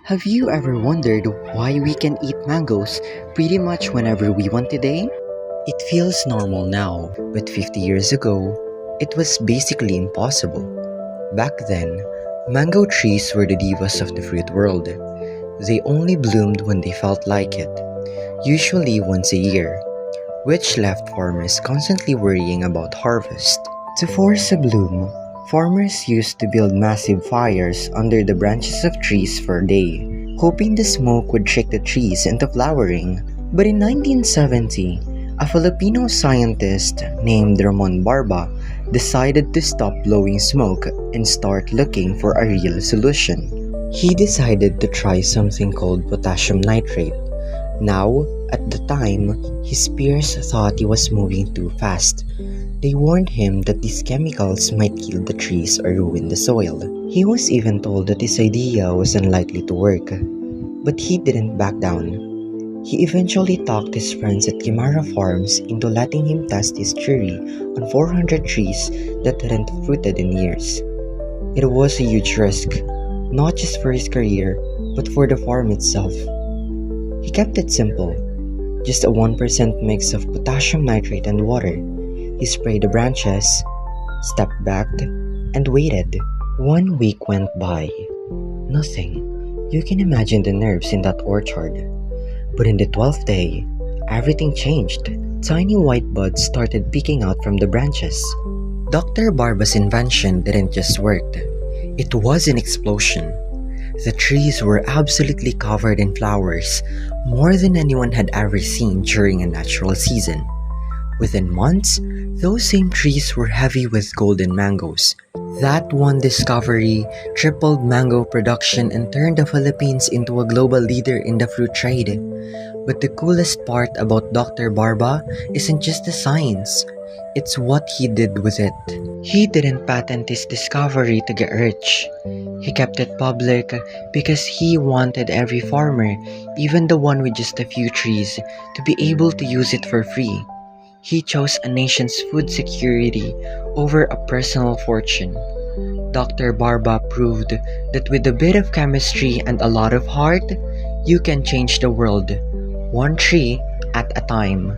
Have you ever wondered why we can eat mangoes pretty much whenever we want today? It feels normal now, but 50 years ago, it was basically impossible. Back then, mango trees were the divas of the fruit world. They only bloomed when they felt like it, usually once a year, which left farmers constantly worrying about harvest. To force a bloom, farmers used to build massive fires under the branches of trees for a day, hoping the smoke would trick the trees into flowering. But in 1970, a Filipino scientist named Ramon Barba decided to stop blowing smoke and start looking for a real solution. He decided to try something called potassium nitrate. Now, at the time, his peers thought he was moving too fast. They warned him that these chemicals might kill the trees or ruin the soil. He was even told that his idea was unlikely to work, but he didn't back down. He eventually talked his friends at Kimara Farms into letting him test his theory on 400 trees that hadn't fruited in years. It was a huge risk, not just for his career, but for the farm itself. He kept it simple, just a 1% mix of potassium nitrate and water. He sprayed the branches, stepped back, and waited. 1 week went by. Nothing. You can imagine the nerves in that orchard. But in the 12th day, everything changed. Tiny white buds started peeking out from the branches. Dr. Barba's invention didn't just work. It was an explosion. The trees were absolutely covered in flowers, more than anyone had ever seen during a natural season. Within months, those same trees were heavy with golden mangoes. That one discovery tripled mango production and turned the Philippines into a global leader in the fruit trade. But the coolest part about Dr. Barba isn't just the science, it's what he did with it. He didn't patent his discovery to get rich. He kept it public because he wanted every farmer, even the one with just a few trees, to be able to use it for free. He chose a nation's food security over a personal fortune. Dr. Barba proved that with a bit of chemistry and a lot of heart, you can change the world, one tree at a time.